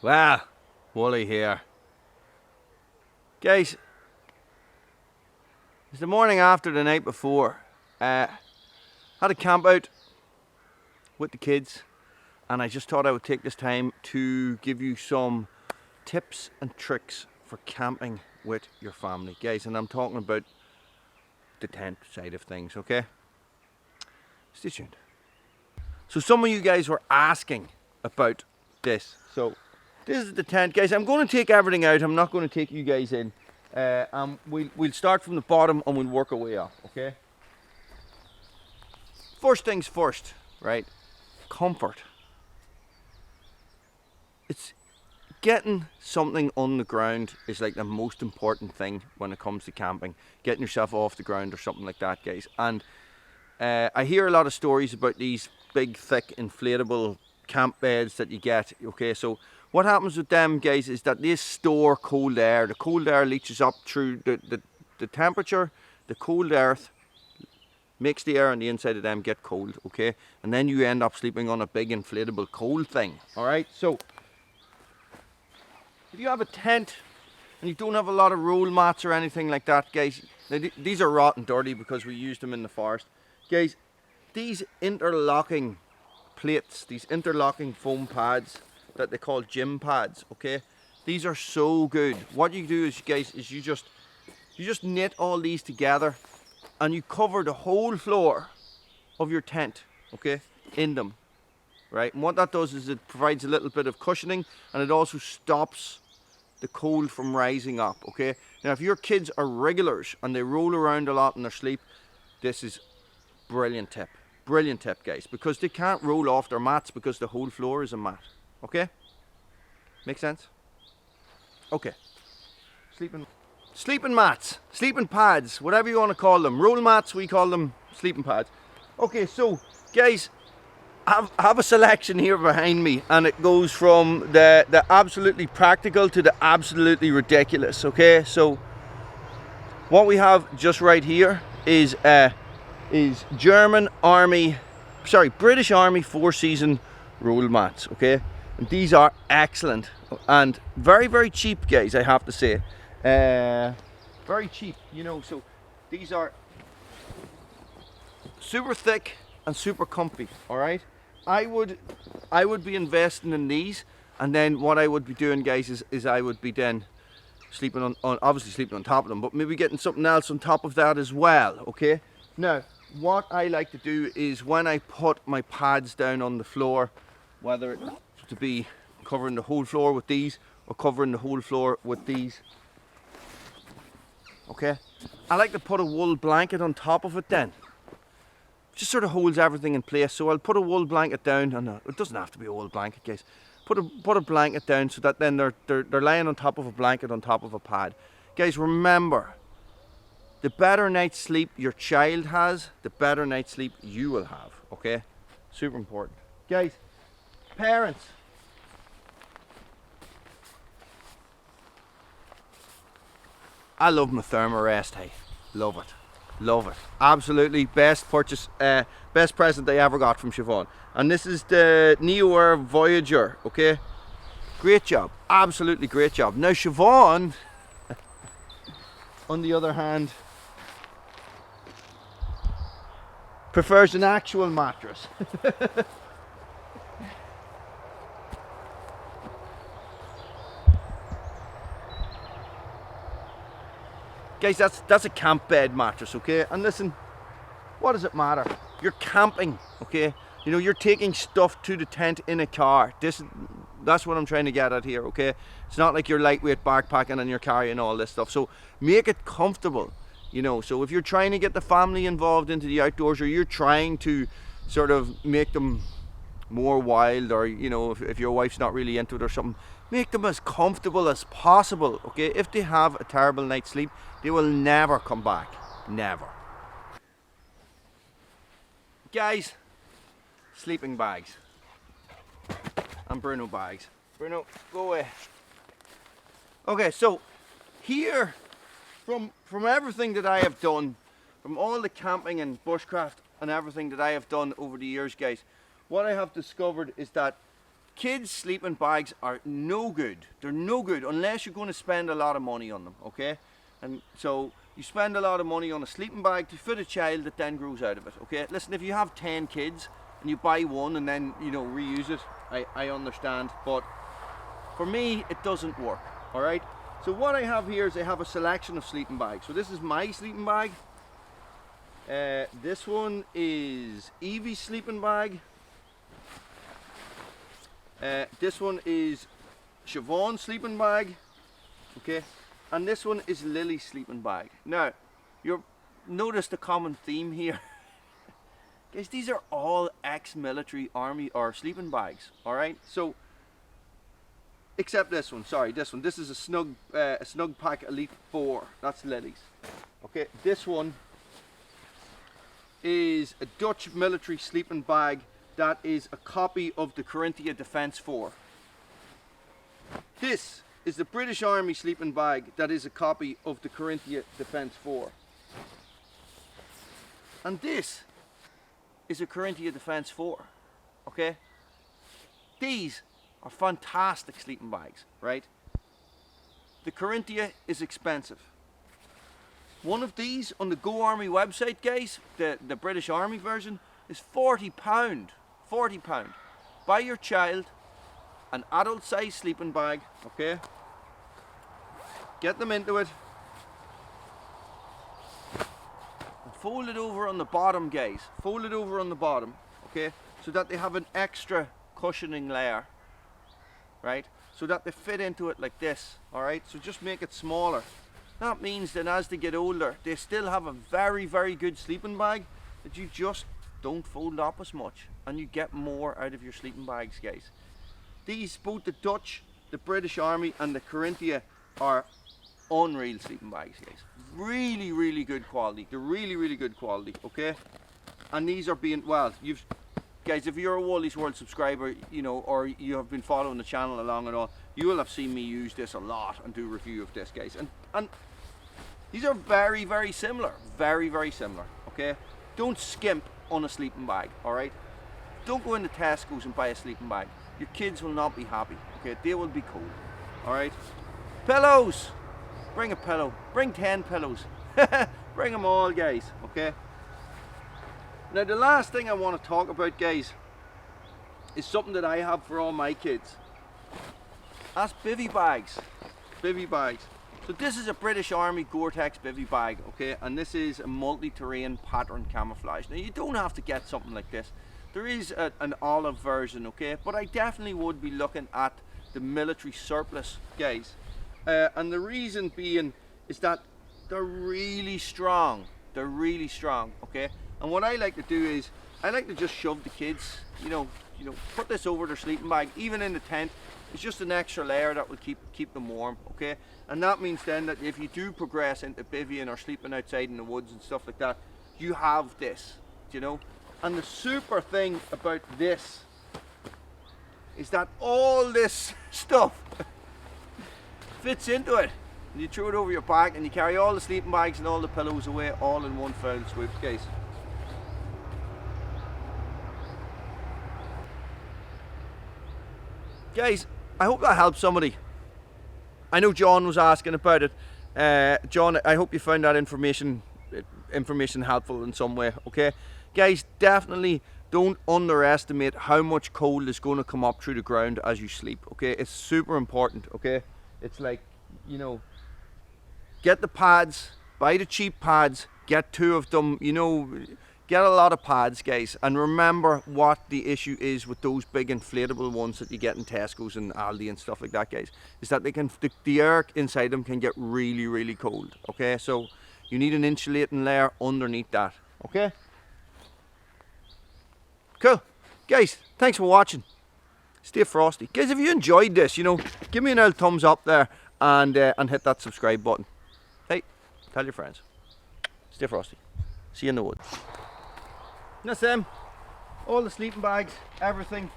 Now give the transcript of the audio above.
Well, Wooly here. Guys, it's the morning after the night before. Had a camp out with the kids, and I just thought I would take this time to give you some tips and tricks for camping with your family, guys. And I'm talking about the tent side of things, okay? Stay tuned. So some of you guys were asking about this. So this is the tent, guys. I'm going to take everything out. I'm not going to take you guys in. We'll start from the bottom and we'll work our way up, okay? First things first, right? Comfort. It's getting something on the ground is like the most important thing when it comes to camping. Getting yourself off the ground or something like that, guys. And I hear a lot of stories about these big, thick, inflatable camp beds that you get, okay? So what happens with them, guys, is that they store cold air. The cold air leaches up through the temperature. The cold earth makes the air on the inside of them get cold, okay? And then you end up sleeping on a big inflatable cold thing, all right? So if you have a tent and you don't have a lot of roll mats or anything like that, guys, these are rotten dirty because we used them in the forest. Guys, these interlocking plates, these interlocking foam pads that they call gym pads, okay? These are so good. What you do is, guys, is you just knit all these together and you cover the whole floor of your tent, okay, in them, right? And what that does is it provides a little bit of cushioning, and it also stops the cold from rising up, okay? Now, if your kids are regulars and they roll around a lot in their sleep, this is brilliant tip, guys, because they can't roll off their mats because the whole floor is a mat, okay? Make sense? Okay. Sleeping mats, sleeping pads, whatever you want to call them. Roll mats, we call them sleeping pads. Okay, so guys, I have a selection here behind me, and it goes from the absolutely practical to the absolutely ridiculous, okay? So what we have just right here is British Army 4-season roll mats, okay? And these are excellent and very, very cheap, guys, I have to say. Very cheap, you know, so these are super thick and super comfy, all right? I would be investing in these, and then what I would be doing, guys, is I would be then sleeping on obviously sleeping on top of them, but maybe getting something else on top of that as well, okay? Now, what I like to do is when I put my pads down on the floor, whether it's to be covering the whole floor with these or covering the whole floor with these, okay, I like to put a wool blanket on top of it then. Just sort of holds everything in place. So I'll put a wool blanket down, and it doesn't have to be a wool blanket, guys. Put a blanket down so that then they're lying on top of a blanket on top of a pad. Guys, remember, the better night's sleep your child has, the better night's sleep you will have, okay? Super important. Guys, parents, I love my Thermarest, hey. Love it. Love it. Absolutely best purchase, best present I ever got from Siobhan. And this is the Neo Air Voyager, okay? Great job. Absolutely great job. Now Siobhan, on the other hand, prefers an actual mattress. Guys, that's a camp bed mattress, okay? And listen, what does it matter? You're camping, okay? You know, you're taking stuff to the tent in a car. That's what I'm trying to get at here, okay? It's not like you're lightweight backpacking and you're carrying all this stuff. So make it comfortable, you know. So if you're trying to get the family involved into the outdoors, or you're trying to sort of make them more wild, or, you know, if your wife's not really into it or something, make them as comfortable as possible, okay? If they have a terrible night's sleep, they will never come back. Never. Guys, sleeping bags. And Bruno bags. Bruno, go away. Okay, so here, from everything that I have done, from all the camping and bushcraft and everything that I have done over the years, guys, what I have discovered is that kids' sleeping bags are no good. They're no good unless you're going to spend a lot of money on them, okay? And so you spend a lot of money on a sleeping bag to fit a child that then grows out of it, okay? Listen, if you have 10 kids and you buy one and then, you know, reuse it, I understand, but for me, it doesn't work, all right? So what I have here is I have a selection of sleeping bags. So this is my sleeping bag. This one is Evie's sleeping bag. This one is Siobhan's sleeping bag, okay? And this one is Lily's sleeping bag. Now, you'll notice the common theme here. Guys, these are all ex-military army or sleeping bags, all right? So, except this one, sorry, this one. This is a Snug Pack Elite 4. That's Lily's. Okay, this one is a Dutch military sleeping bag that is a copy of the Carinthia Defence 4. This is the British Army sleeping bag that is a copy of the Carinthia Defence 4. And this is a Carinthia Defence 4, okay? These are fantastic sleeping bags, right? The Carinthia is expensive. One of these on the Go Army website, guys, the British Army version, is £40. £40. Buy your child an adult size sleeping bag, okay? Get them into it. And fold it over on the bottom, guys. Fold it over on the bottom, okay? So that they have an extra cushioning layer, right? So that they fit into it like this, alright? So just make it smaller. That means that as they get older, they still have a very, very good sleeping bag that you just don't fold up as much, and you get more out of your sleeping bags, guys. These, both the Dutch, the British Army and the Carinthia, are unreal sleeping bags, guys. Really, really good quality. They're really, really good quality, okay? And these are being, well, guys, if you're a Wally's World subscriber, you know, or you have been following the channel along and all, you will have seen me use this a lot and do a review of this, guys. And these are very, very similar. Very, very similar, okay? Don't skimp on a sleeping bag, alright? Don't go into Tesco's and buy a sleeping bag. Your kids will not be happy, okay? They will be cold, alright? Pillows! Bring a pillow. Bring 10 pillows. Bring them all, guys, okay? Now, the last thing I want to talk about, guys, is something that I have for all my kids. That's bivvy bags. Bivvy bags. So this is a British Army Gore-Tex Baby Bag, okay? And this is a multi-terrain pattern camouflage. Now, you don't have to get something like this. There is an olive version, okay? But I definitely would be looking at the military surplus, guys. And the reason being is that they're really strong. They're really strong, okay? And what I like to do is, I like to just shove the kids, you know, put this over their sleeping bag, even in the tent. It's just an extra layer that will keep them warm, okay? And that means then that if you do progress into bivvying or sleeping outside in the woods and stuff like that, you have this, you know? And the super thing about this is that all this stuff fits into it. And you throw it over your back and you carry all the sleeping bags and all the pillows away all in one foul swoop, guys. Guys, I hope that helps somebody. I know John was asking about it. John, I hope you found that information helpful in some way, okay? Guys, definitely don't underestimate how much cold is going to come up through the ground as you sleep, okay? It's super important, okay? It's like, you know, get the pads, buy the cheap pads, get 2 of them, you know, get a lot of pads, guys. And remember what the issue is with those big inflatable ones that you get in Tesco's and Aldi and stuff like that, guys, is that the air inside them can get really, really cold, okay? So you need an insulating layer underneath that, okay? Cool. Guys, thanks for watching. Stay frosty. Guys, if you enjoyed this, you know, give me an old thumbs up there and hit that subscribe button. Hey, tell your friends. Stay frosty. See you in the woods. And that's them. All the sleeping bags, everything.